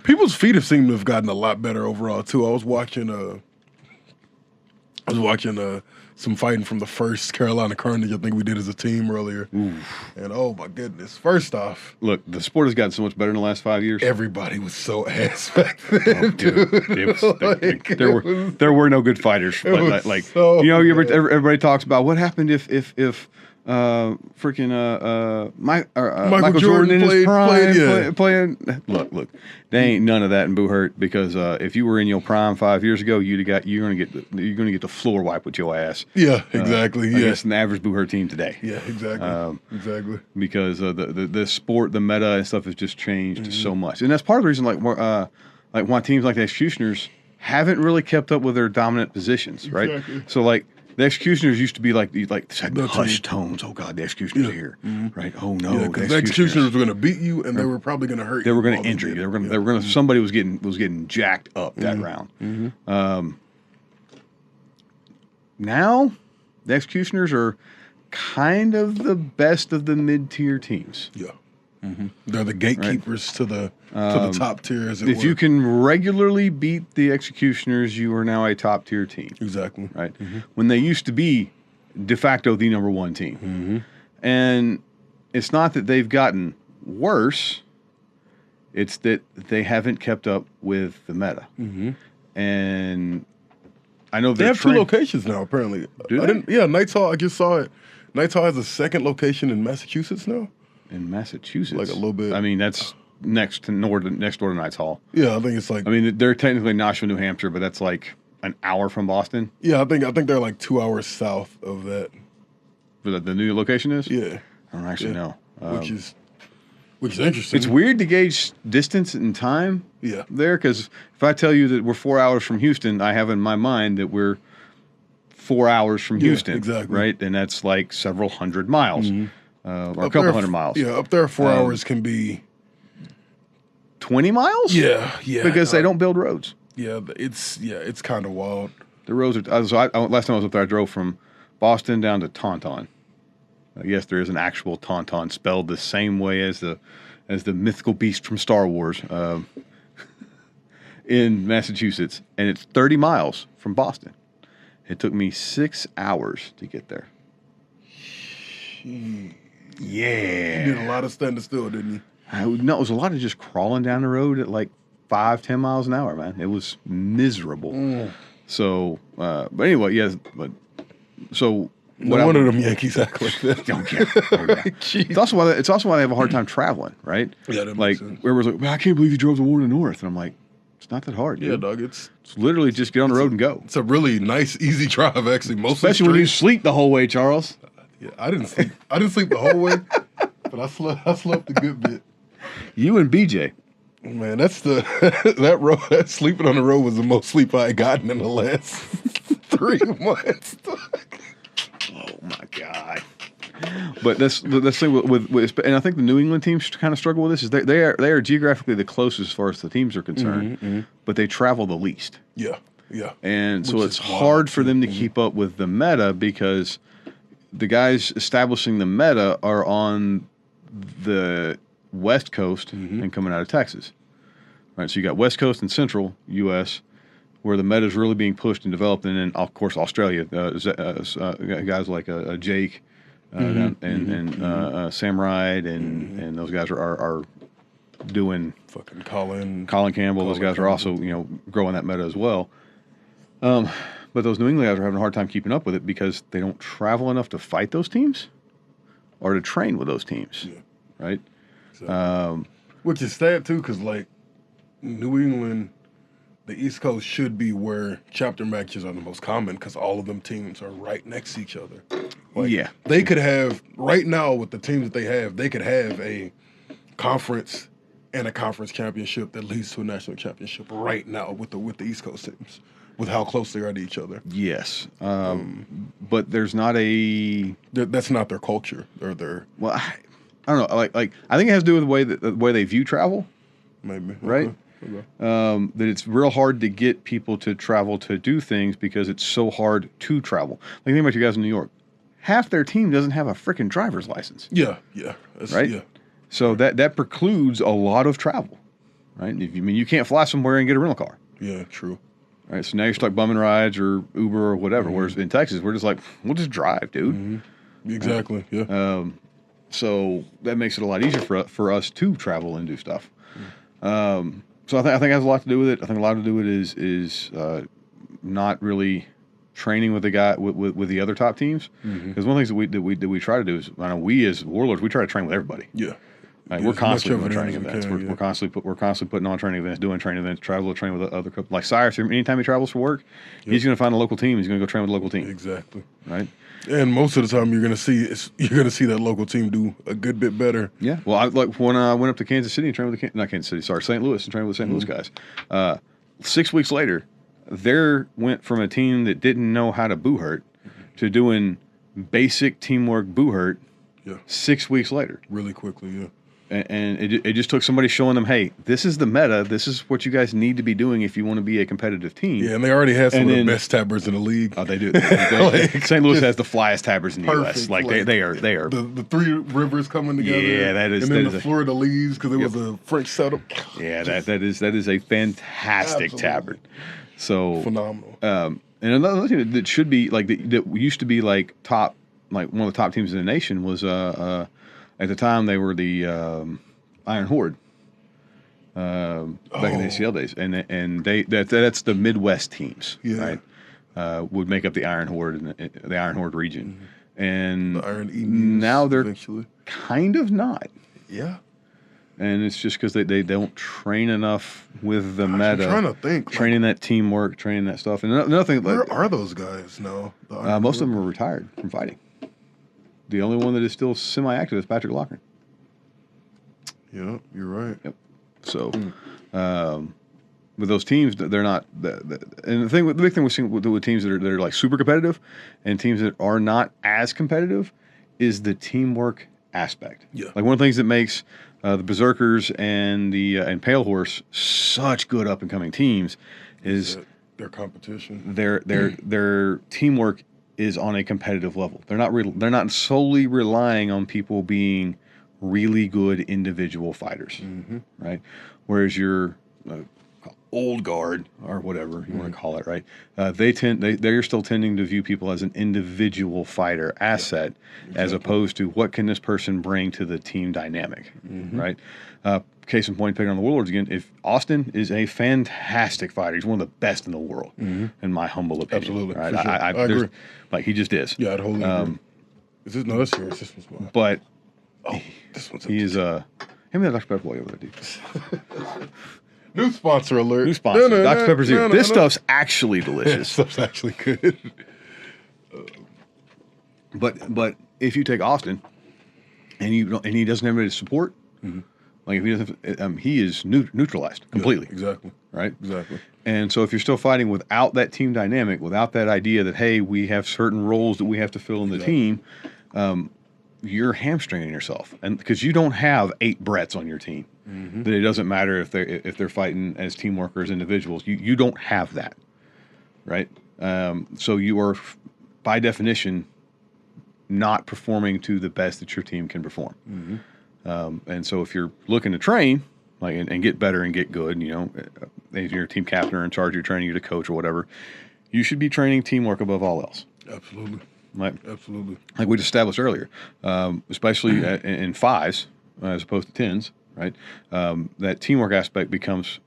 People's feet have seemed to have gotten a lot better overall too. I was watching some fighting from the first Carolina Carnage I think we did as a team earlier. Oof. And oh my goodness. First off, look, the sport has gotten so much better in the last 5 years. Everybody was so ass back then. There were no good fighters. Everybody talks about what happened if Michael Jordan in his prime, played. playing. Look, there ain't none of that in Boo Hurt because if you were in your prime 5 years ago, you're gonna get the floor wipe with your ass. Yeah, exactly. Against an average Boo Hurt team today. Yeah, exactly. Exactly. Because the sport, the meta and stuff has just changed so much, and that's part of the reason like why teams like the Executioners haven't really kept up with their dominant positions, right? Exactly. So like. The Executioners used to be like The hushed tones. Oh God, the Executioners are here, right? Oh no, Yeah, because the Executioners were going to beat you, and they were probably going to hurt you. They were going to injure you. They were going to. Somebody was getting jacked up that round. Now, the Executioners are kind of the best of the mid-tier teams. Yeah. They're the gatekeepers to the top tier, as it were. If you can regularly beat the Executioners, you are now a top tier team. Exactly. Right? When they used to be de facto the number one team. And it's not that they've gotten worse, it's that they haven't kept up with the meta. And I know they have 2 locations now, apparently. Do they? Yeah, Knights Hall, I just saw it. Knights Hall has a second location in Massachusetts now. In Massachusetts, Like a little bit. I mean, that's next door to Knights Hall. Yeah, I think it's like. I mean, they're technically Nashville, New Hampshire, but that's like an hour from Boston. Yeah, I think they're like 2 hours south of that. But the new location is. Yeah, I don't actually know. which is interesting. It's weird to gauge distance and time. Yeah. There, because if I tell you that we're 4 hours from Houston, I have in my mind that we're 4 hours from Houston. Exactly. Right, and that's like several hundred miles. Or a couple hundred miles. Yeah, up there 4 hours can be 20 miles. Yeah. Because they don't build roads. Yeah, it's kind of wild. The roads are. So last time I was up there, I drove from Boston down to Tauntaun. Yes, there is an actual Tauntaun spelled the same way as the mythical beast from Star Wars in Massachusetts, and it's 30 miles from Boston. It took me 6 hours to get there. Yeah. You did a lot of standing still, didn't you? No, it was a lot of just crawling down the road at like 5-10 miles an hour, man. It was miserable. So, but anyway, yes. But so no one of them Yankees act like that. Don't care. It's also why they have a hard time traveling, right? Yeah, that like makes sense. where was like, man, I can't believe you drove to War in the North, and I'm like, it's not that hard. Yeah, dude. dog. It's literally just get on the road and go. It's a really nice, easy drive, actually. Mostly especially when you sleep the whole way, Charles. Yeah, I didn't sleep. I didn't sleep the whole way, but I slept a good bit. You and BJ. Man, that's that road. That sleeping on the road was the most sleep I had gotten in the last 3 months. Oh my God! But this thing with and I think the New England teams kind of struggle with this is they are geographically the closest as far as the teams are concerned, but they travel the least. Yeah, and so it's hard for them to keep up with the meta because the guys establishing the meta are on the West Coast and coming out of Texas, right? So you got West Coast and Central U.S. where the meta is really being pushed and developed, and then of course Australia, guys like Jake and Sam Ride and those guys are doing fucking Colin Campbell. Those guys are also growing that meta as well. But those New England guys are having a hard time keeping up with it because they don't travel enough to fight those teams or to train with those teams, right? So, which is sad too, because like New England, the East Coast should be where chapter matches are the most common because all of them teams are right next to each other. Like, they could have right now with the teams that they could have a conference and a conference championship that leads to a national championship right now with the East Coast teams. With how close they are to each other. Yes. But there's not that's not their culture or their... Well, I don't know. Like I think it has to do with the way they view travel. Maybe. Right? Okay. That it's real hard to get people to travel to do things because it's so hard to travel. Like think about you guys in New York. Half their team doesn't have a freaking driver's license. Yeah. Right? Yeah. So that precludes a lot of travel. Right? You can't fly somewhere and get a rental car. Yeah, true. All right, so now you're stuck bumming rides or Uber or whatever. Whereas in Texas, we're just like, we'll just drive, dude. Exactly. Yeah. So that makes it a lot easier for us to travel and do stuff. So I think it has a lot to do with it. I think a lot to do with it is not really training with the guy with the other top teams. Because one of the things that we try to do is, I know we as warlords, we try to train with everybody. Yeah. Like, we're constantly doing training events. We're constantly putting on training events, doing training events, travel to train with other couples. Like Cyrus, anytime he travels for work, he's going to find a local team. He's going to go train with a local team. Exactly. Right. And most of the time, you're going to see that local team do a good bit better. Yeah. Well, like when I went up to Kansas City and trained with St. Louis and trained with the St. Louis guys. 6 weeks later, went from a team that didn't know how to boo hurt to doing basic teamwork boo hurt. Yeah. 6 weeks later. Really quickly. Yeah. And it just took somebody showing them, hey, this is the meta. This is what you guys need to be doing if you want to be a competitive team. Yeah, and they already had some of the best tabbers in the league. Oh, they do. St. Louis has the flyest tabbers in the U.S. Like they are. The three rivers coming together. Yeah, that is. And then the Florida leaves because it was a French setup. Yeah, that is a fantastic tabard. So phenomenal. And another thing that should be like that used to be like top, like one of the top teams in the nation was at the time, they were the Iron Horde back in the ACL days, and that's the Midwest teams, right? Would make up the Iron Horde and the Iron Horde region, and the Iron Eagles now they're eventually. kind of not. Yeah, and it's just because they don't train enough with the meta. I'm trying to think, training that teamwork, training that stuff, and another thing. Where are those guys now? Most of them are retired from fighting. The only one that is still semi-active is Patrick Lochran. Yeah, you're right. Yep. So, with those teams, they're not. And the big thing we're seeing with teams that are like super competitive, and teams that are not as competitive, is the teamwork aspect. Yeah. Like one of the things that makes the Berserkers and and Pale Horse such good up and coming teams is their competition. Their teamwork is on a competitive level. They're not solely relying on people being really good individual fighters, right? Whereas your old guard or whatever you want to call it, right? They're still tending to view people as an individual fighter asset, as opposed to what can this person bring to the team dynamic, right? Case in point, picking on the Warlords again, if Austin is a fantastic fighter, he's one of the best in the world, in my humble opinion. Absolutely, right? for sure. I agree. Like he just is. Yeah, I'd wholly agree. No, that's yours. This one's mine. But this one's he is him and that Dr. Pepper boy over there, dude. New sponsor alert. New sponsor. Dr. Pepper Zero. This stuff's actually delicious. This stuff's actually good. But if you take Austin and he doesn't have any support, like if he doesn't, he is neutralized completely. Yeah, exactly. Right. Exactly. And so if you're still fighting without that team dynamic, without that idea that hey, we have certain roles that we have to fill in the team, you're hamstringing yourself, and because you don't have 8 Bretts on your team, that it doesn't matter if they're fighting as team workers, individuals. You don't have that, right? So you are by definition not performing to the best that your team can perform. And so if you're looking to train, like and get better and get good, if you're a team captain or in charge of your training, you're the coach or whatever, you should be training teamwork above all else. Absolutely. Right. Absolutely. Like we established earlier, especially in 5s as opposed to 10s, right? That teamwork aspect becomes,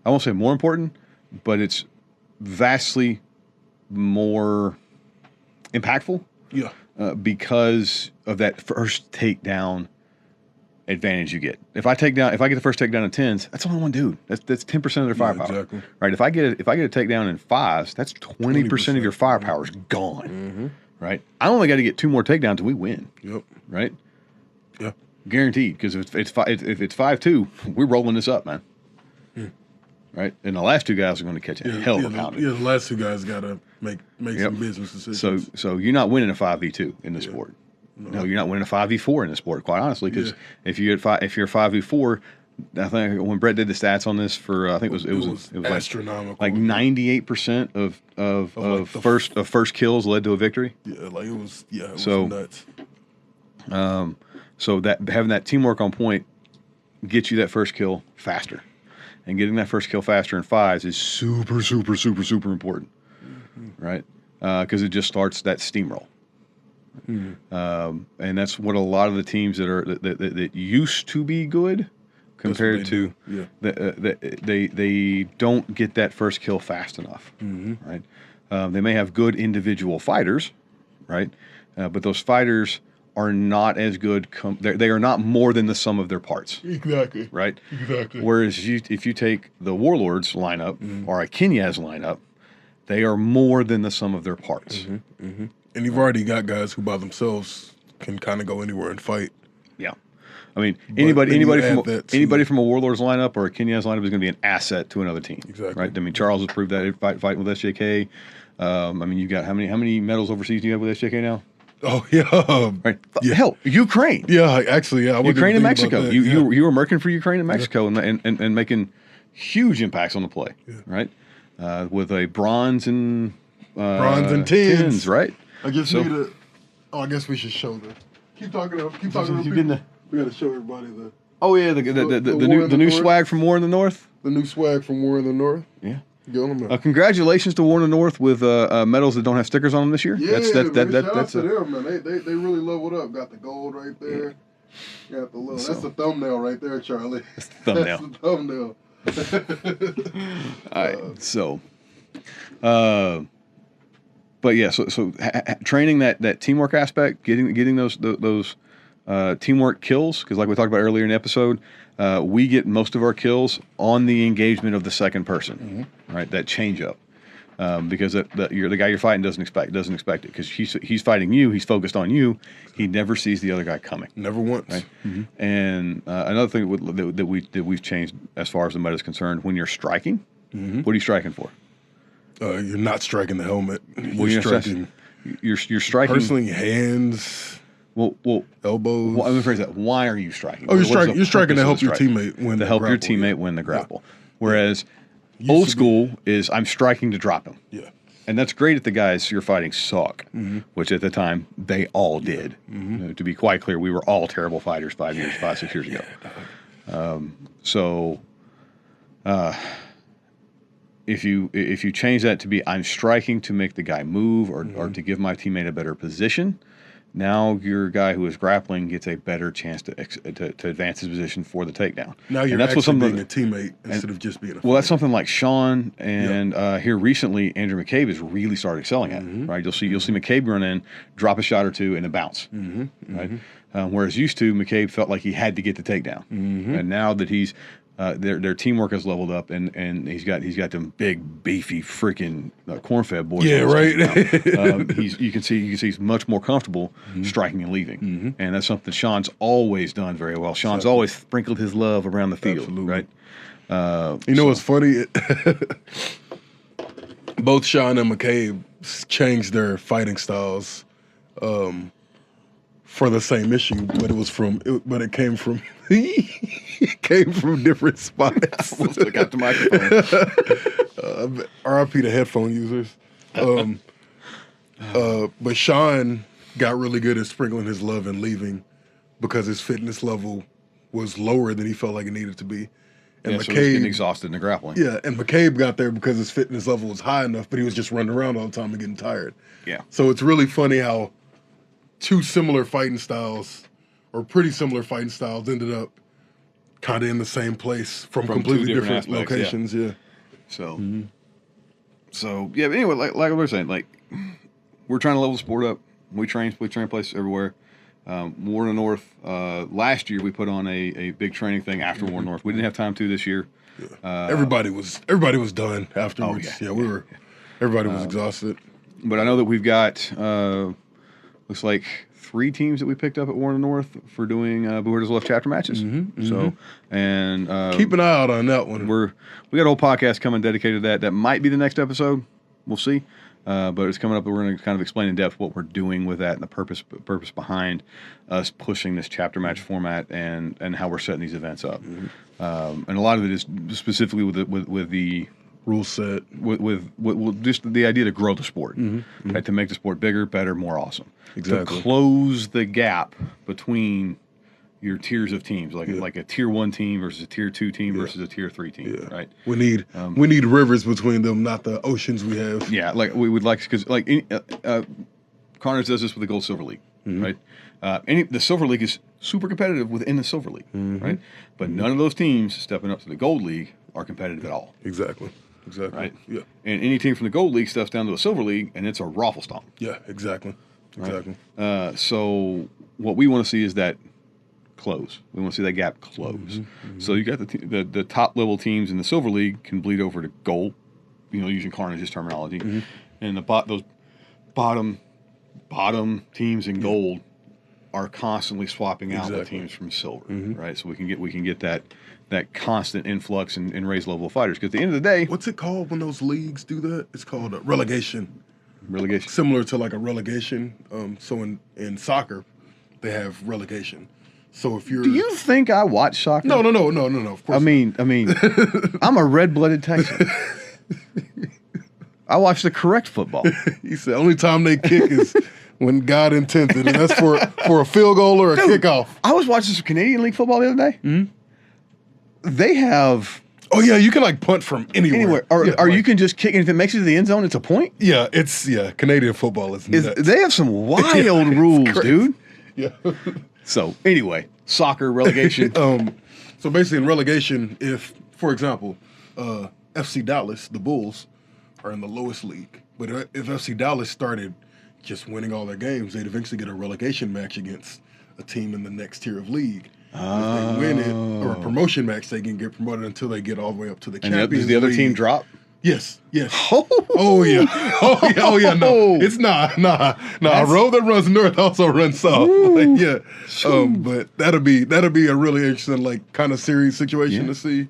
I won't say more important, but it's vastly more impactful. Yeah. Because of that first takedown advantage you get. If I get the first takedown in 10s, that's only one dude. That's 10% of their firepower. Exactly. Right. If I get a takedown in 5s, that's 20% of your firepower is gone. Right. I only got to get 2 more takedowns and we win. Yep. Right. Yeah. Guaranteed. Because if it's 5-2, we're rolling this up, man. Right. And the last 2 guys are going to catch a hell of a pounding. Yeah. The last 2 guys got to make some business decisions. So you're not winning a 5v2 in the sport. No, you're not winning a 5v4 in the sport, quite honestly, because if you're 5v4, I think when Brett did the stats on this for I think it was astronomical, like 98% of first kills led to a victory. Yeah, like it was so nuts. So that having that teamwork on point gets you that first kill faster, and getting that first kill faster in 5s is super important, right? Because it just starts that steamroll. And that's what a lot of the teams that used to be good compared to Yeah. they don't get that first kill fast enough, right? They may have good individual fighters, right? But those fighters are not as good. They are not more than the sum of their parts. Exactly. Right? Exactly. Whereas if you take the Warlords lineup or a Kinyaz lineup, they are more than the sum of their parts. And you've already got guys who by themselves can kind of go anywhere and fight. Yeah. I mean, But anybody from a Warlords lineup or a Kinyaz lineup is going to be an asset to another team. Exactly. Right? I mean, Charles has proved that fighting with SJK. I mean, you got how many medals overseas do you have with SJK now? Oh yeah, Right. Yeah. Hell, Ukraine. Yeah, actually, yeah. I wasn't Ukraine and thinking about Mexico. that. You were working for Ukraine and Mexico and making huge impacts on the play. Yeah. Right. With a bronze and tins. Right. I guess So- need a. Oh, I guess we should show the. Keep talking. Keep talking. You To getting people. the- We got to show everybody Oh yeah, the War new in the new North? swag from War in the North. the new swag from War in the North. Yeah. Get on them. Congratulations to War in the North with medals that don't have stickers on them this year. Yeah, That's man, shout out to them, man. They really leveled up. Got the gold right there. Got the little. So- That's the thumbnail right there, Charlie. That's the thumbnail. That's the thumbnail. All right. So, but yeah, so training that teamwork aspect, getting those teamwork kills, because like we talked about earlier in the episode, we get most of our kills on the engagement of the second person, right? That change up, because the guy you're fighting doesn't expect it because he's fighting you, he's focused on you, he never sees the other guy coming. Never once. Right? And another thing that we've changed as far as the meta is concerned, when you're striking, what are you striking for? You're not striking the helmet. Well, You're striking You're striking. personally hands, Well, elbows. let me rephrase that. Why are you striking? Oh, What is the you're striking to purpose help of your the strike? teammate win. To the help your grapple, teammate yeah. win the Yeah. grapple. Whereas Used old to be- school is I'm striking to drop him. Yeah. And that's great if the guys you're fighting suck, which at the time they all did. To be quite clear, we were all terrible fighters 5, 6 years ago. If you change that to be I'm striking to make the guy move or to give my teammate a better position, now your guy who is grappling gets a better chance to advance his position for the takedown. Now you're actually being a teammate instead of just being a Well, that's fighter. something like Sean and here recently Andrew McCabe has really started excelling at. Right, you'll see McCabe run in, drop a shot or two, and then bounce. Right, whereas used to McCabe felt like he had to get the takedown, and now that he's their teamwork has leveled up, and he's got them big beefy freaking corn-fed boys. Yeah, right. You can see he's much more comfortable striking and leaving, and that's something Sean's always done very well. Sean's always sprinkled his love around the field. Absolutely. Right. You know what's funny? Both Sean and McCabe changed their fighting styles for the same issue, but it came from it came from different spots. Almost took out the microphone. RIP to headphone users. But Sean got really good at sprinkling his love and leaving because his fitness level was lower than he felt like it needed to be. And So he's getting exhausted in the grappling. yeah, and McCabe got there because his fitness level was high enough, but he was just running around all the time and getting tired. Yeah. So it's really funny how two similar fighting styles, or pretty similar fighting styles, ended up kind of in the same place from From completely two different different aspects, locations. Yeah. So yeah. But anyway, like we were saying, like we're trying to level the sport up. We train places everywhere. War in the North. Last year we put on a big training thing after War in the North. We didn't have time to this year. Everybody was done afterwards. Everybody was exhausted. But I know that we've got looks like 3 teams that we picked up at War in the North for doing Buhurda's Left chapter matches. So and Keep an eye out on that one. we got a whole podcast coming dedicated to that. That might be the next episode. We'll see. But it's coming up. We're going to kind of explain in depth what we're doing with that and the purpose behind us pushing this chapter match format and how we're setting these events up. And a lot of it is specifically with the Rule set. with just the idea to grow the sport, right? To make the sport bigger, better, more awesome. Exactly. To close the gap between your tiers of teams, like a tier 1 team versus a tier 2 team versus a tier 3 team, right? We need rivers between them, not the oceans we have. Yeah, like we would like, because like Carnage does this with the Gold Silver League, right? The Silver League is super competitive within the Silver League, right? But none of those teams stepping up to the Gold League are competitive at all. Exactly. Right? Yeah. And any team from the Gold League steps down to a Silver League, and it's a raffle stomp. Yeah. Exactly. Exactly. So what we want to see is that close. We want to see that gap close. So you got the top level teams in the Silver League can bleed over to Gold, using Carnage's terminology, and those bottom teams in Gold are constantly swapping out the teams from Silver, right? So we can get that constant influx and raise level of fighters. Because at the end of the day, what's it called when those leagues do that? It's called a relegation. Relegation, similar to like a relegation. So in soccer, they have relegation. So if you're, do you think I watch soccer? No. Of course. I mean, I'm a red-blooded Texan. I watch the correct football. He said only time they kick is when God intended, and that's for a field goal or a kickoff. I was watching some Canadian League football the other day. They have. Oh yeah, you can like punt from anywhere. Or you can just kick, and if it makes it to the end zone, it's a point. Yeah, Canadian football is nuts. They have some wild rules, dude. Yeah. So anyway, soccer relegation. So basically in relegation, if for example, FC Dallas, the Bulls, are in the lowest league, but if FC Dallas started just winning all their games, they'd eventually get a relegation match against a team in the next tier of league. If they win it, or a promotion match, they can get promoted until they get all the way up to the Champions League. Does the other team drop? Yes. Oh yeah. No, it's not. Nah. A road that runs north also runs south. But that'll be a really interesting, kind of serious situation to see.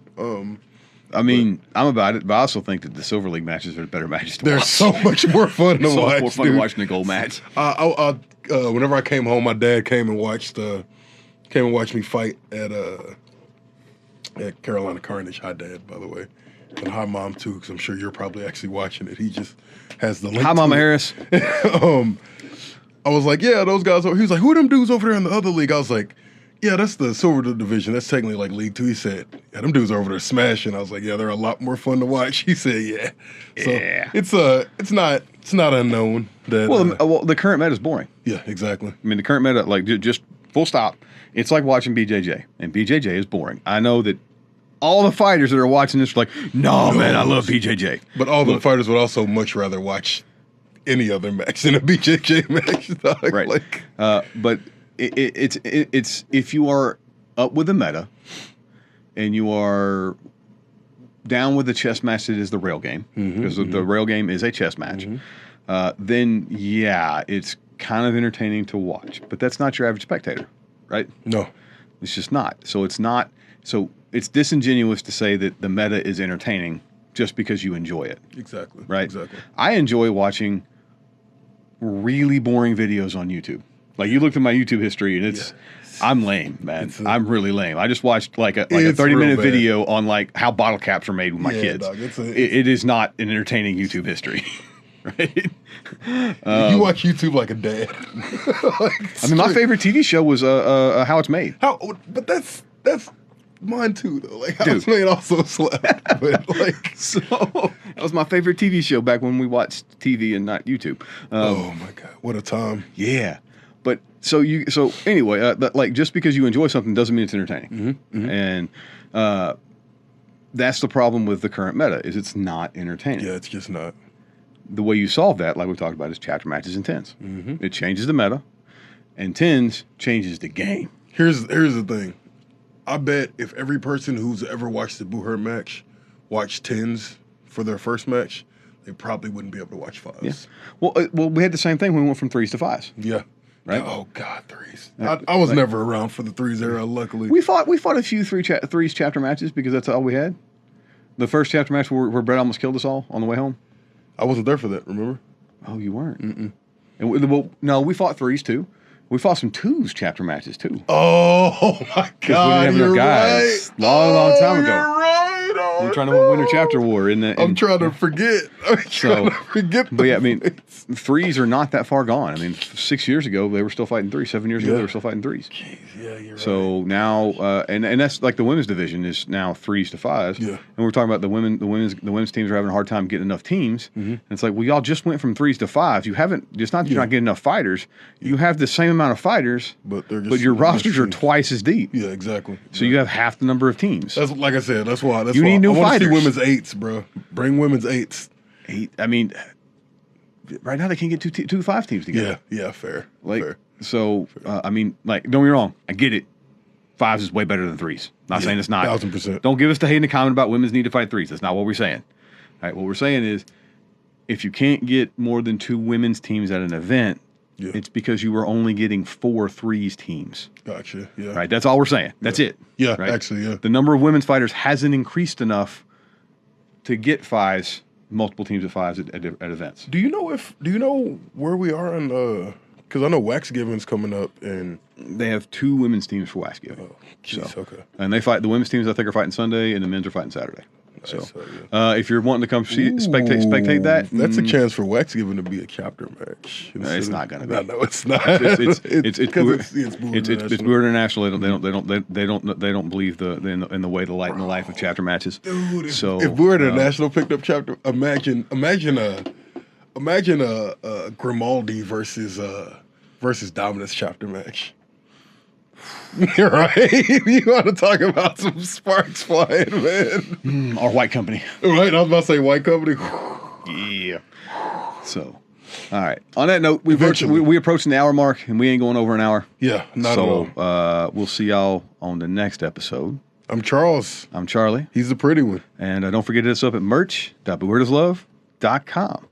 I'm about it, but I also think that the Silver League matches are better matches to watch. They're so much more fun to watch. More fun watching the gold match. Whenever I came home, my dad came and watched me fight at Carolina Carnage. Hi, Dad, by the way. And hi, Mom, too, because I'm sure you're probably actually watching it. He just has the link. Hi, Mama Harris. I was like, yeah, those guys. He was like, who are them dudes over there in the other league? I was like, yeah, that's the Silver Division. That's technically like League 2. He said, yeah, them dudes are over there smashing. I was like, yeah, they're a lot more fun to watch. He said, yeah. So it's not unknown that. Well, the current meta is boring. Yeah, exactly. I mean, the current meta, just full stop. It's like watching BJJ, and BJJ is boring. I know that all the fighters that are watching this are like, no, man, I love BJJ. But all the fighters would also much rather watch any other match than a BJJ match. Right. But it's if you are up with the meta and you are down with the chess match that is the rail game, because the rail game is a chess match, then yeah, it's kind of entertaining to watch. But that's not your average spectator, right? No. It's just not. So it's not. So it's disingenuous to say that the meta is entertaining just because you enjoy it. Exactly. Right? Exactly. I enjoy watching really boring videos on YouTube. Like, you look at my YouTube history and I'm lame, man. I'm really lame. I just watched like a 30-minute video on like how bottle caps are made with my kids. Dog, it is not an entertaining YouTube history. Right? You watch YouTube like a dad. My favorite TV show was How It's Made. But that's mine too, though. Like, How It's Made also slapped. But so that was my favorite TV show back when we watched TV and not YouTube. Oh my God, what a time! Yeah, but so anyway, just because you enjoy something doesn't mean it's entertaining, and that's the problem with the current meta is it's not entertaining. Yeah, it's just not. The way you solve that, like we talked about, is chapter matches and tens. It changes the meta, and tens changes the game. Here's the thing. I bet if every person who's ever watched the Boo Hurt match watched tens for their first match, they probably wouldn't be able to watch fives. Yeah. Well, we had the same thing when we went from threes to fives. Yeah. Right. Oh God, threes. I was never around for the threes era. Luckily, we fought a few threes chapter matches because that's all we had. The first chapter match where Brett almost killed us all on the way home. I wasn't there for that. Remember? Oh, you weren't. And no, we fought threes too. We fought some twos chapter matches too. Oh my God, we didn't have enough guys. Right. Long time ago. You're right. We're trying to win Winter Chapter War. I'm trying to forget. But yeah, I mean, threes are not that far gone. I mean, 6 years ago they were still fighting threes. 7 years ago they were still fighting threes. Jeez, yeah, you're right. So now, and that's like the women's division is now 3s to 5s. Yeah. And we're talking about the women's teams are having a hard time getting enough teams. And it's like, well, y'all just went from 3s to 5s. You haven't. It's not that you're not getting enough fighters. You have the same amount of fighters, but your rosters are twice as deep. Yeah, exactly. So you have half the number of teams. That's like I said. That's why. You need new I want to fighters. see women's 8s, bro. Bring women's 8s. I mean, right now they can't get two 5 teams together. Yeah, fair. Like fair. so, I mean, like, don't get me wrong. I get it. 5s is way better than 3s. Not saying it's not. 1000%. Don't give us the hate in the comment about women's need to fight 3s. That's not what we're saying. All right, what we're saying is, if you can't get more than 2 women's teams at an event, it's because you were only getting 4 3s teams. Gotcha. Yeah. Right. That's all we're saying. That's it. Yeah. Right? Actually, yeah. The number of women's fighters hasn't increased enough to get 5s, multiple teams of 5s at events. Do you know where we are on because I know Wax Giving's coming up and they have 2 women's teams for Wax Giving. Oh, geez, okay. And they fight the women's teams. I think are fighting Sunday, and the men's are fighting Saturday. Nice, So, if you're wanting to come spectate that, that's a chance for Wax Giving to be a chapter match. It's not going to be. No, it's not. It's It's Boer International. They don't believe in the way, the light, and the life of chapter matches. Dude, so if Boer International picked up chapter, imagine a Grimaldi versus Dominus chapter match. You're right. You want to talk about some sparks flying, man. Or White Company. Right, I was about to say White Company. Yeah. So, all right. On that note, we approaching the hour mark, and we ain't going over an hour. Yeah, not at all. So, we'll see y'all on the next episode. I'm Charles. I'm Charlie. He's the pretty one. And don't forget to hit us up at merch.beweirdoflove.com.